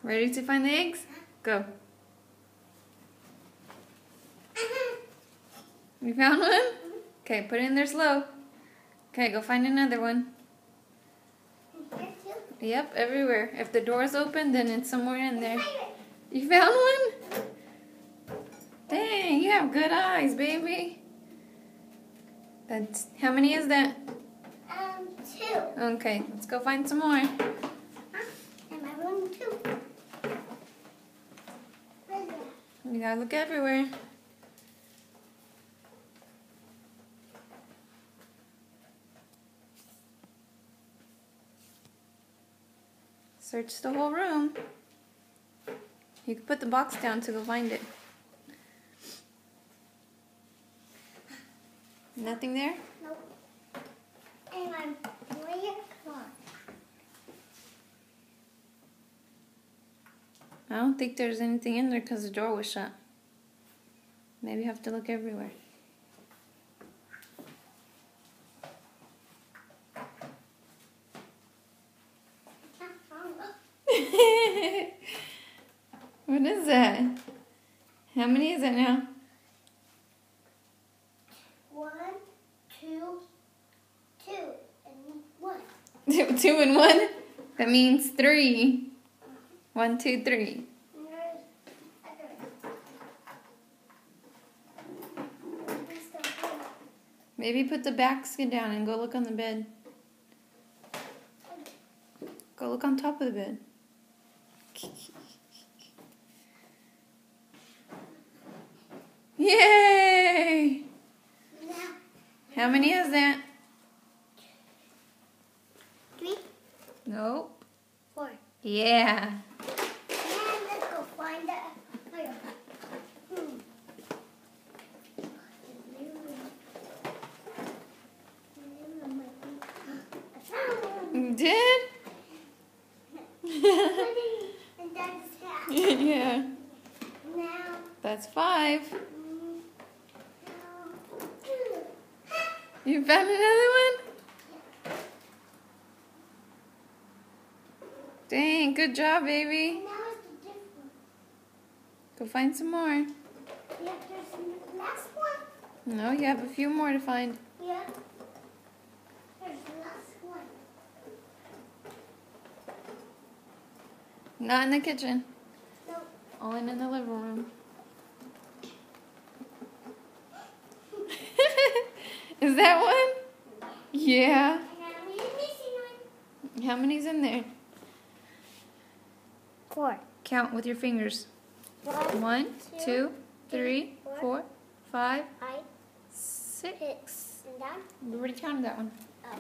Ready to find the eggs? Go. You found one? Okay, put it in there slow. Okay, go find another one. Yep, everywhere. If the door's open, then it's somewhere in there. You found one? Dang, you have good eyes, baby. That's, how many is that? 2. Okay, let's go find some more. In my room, 2. Where's that? You gotta look everywhere. Search the whole room. You can put the box down to go find it. Nothing there? Nope. And I'm way across. I don't think there's anything in there because the door was shut. Maybe you have to look everywhere. What is that? How many is it now? 1, 2, 2, and 1. 2 and 1? That means 3. 1, 2, 3. Maybe put the basket down and go look on the bed. Go look on top of the bed. Yay! How many is that? 3, Nope. 4. Yeah. And let's go find that. You did? And that's that. Yeah. Now, That's 5. You found another one? Dang, good job, baby. now it's the different. Go find some more. Yeah, there's the last one. No, you have a few more to find. Yeah. There's the last one. Not in the kitchen. No. Only in the living room. Is that one? Yeah. And I'm missing one. How many's in there? 4. Count with your fingers. 1, 1, 2, 3, 4, 4, 5, 5, 6. 6. And down. We already counted that one. Oh.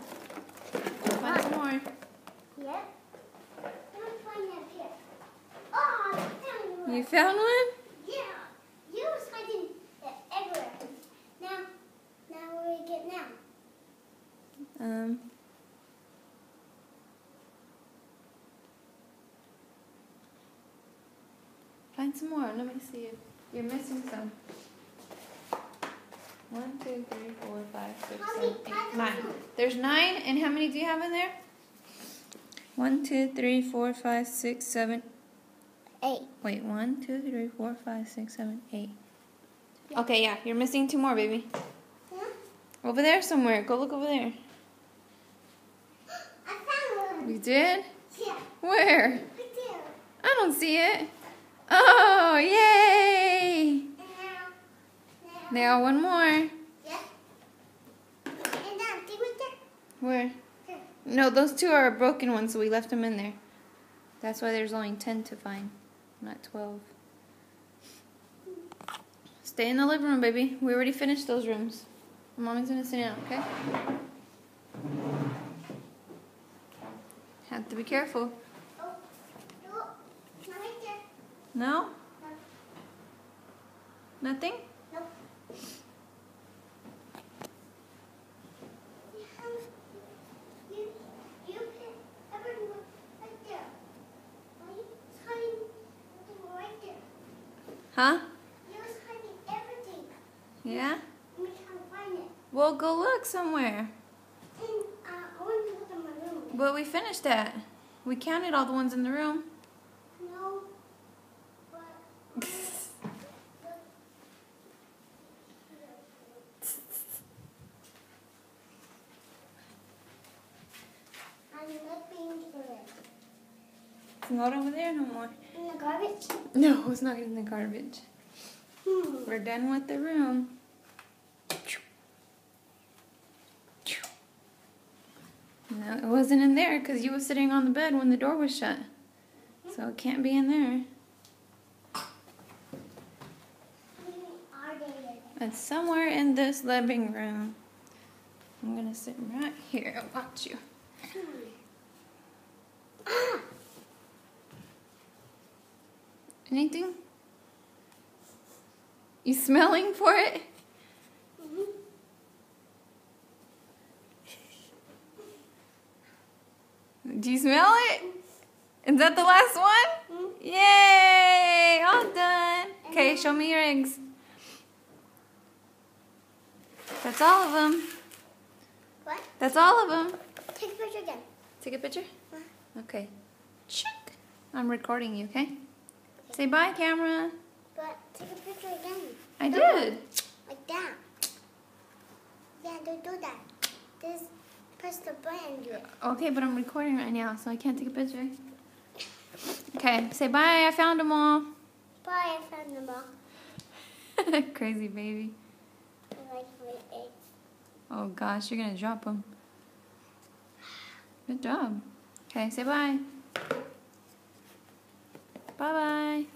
Find some more. Yeah. I'm find that here. Oh, I found one. You found one? Yeah. You was hiding it everywhere. Now where we get now? Find some more. Let me see if you're missing some. 1, 2, 3, 4, 5, 6, 7, 8, 9. There's 9, and how many do you have in there? 1, 2, 3, 4, 5, 6, 7. 8. Wait, 1, 2, 3, 4, 5, 6, 7, 8. Yeah. Okay, yeah, you're missing 2 more, baby. Yeah? Over there somewhere. Go look over there. I found one. You did? Yeah. Where? Right there. I don't see it. Oh, yay! And Now one more. yeah. And now, see right there? Where? There. No, those 2 are broken ones, so we left them in there. That's why there's only 10 to find, not 12. Stay in the living room, baby. We already finished those rooms. Mommy's gonna sit down, okay? Have to be careful. Oh, no, not right there. No? No, Nothing? nope. You put everyone right there. Are you hiding everything right there? Huh? You was hiding everything. Yeah? We can't find it. Well, go look somewhere. And I want to look in my room. But we finished that. We counted all the ones in the room. No, I'm looking for it. It's not over there no more. In the garbage? No, it's not in the garbage. We're done with the room. No, it wasn't in there because you were sitting on the bed when the door was shut. So it can't be in there. Are they? It's somewhere in this living room. I'm going to sit right here and watch you. Anything? You smelling for it? Do you smell it? Is that the last one? Yay! All done. Okay, show me your eggs. That's all of them. What? That's all of them. Take a picture again. Take a picture? Okay. Check. I'm recording you, okay? Say bye, camera. But take a picture again. I did. Like that. Yeah, don't do that. Just press the button and do it. Okay, but I'm recording right now, so I can't take a picture. Okay, say bye. I found them all. Bye, I found them all. Crazy baby. I like my eggs. Oh gosh, you're gonna drop them. Good job. Okay, say bye. Bye-bye.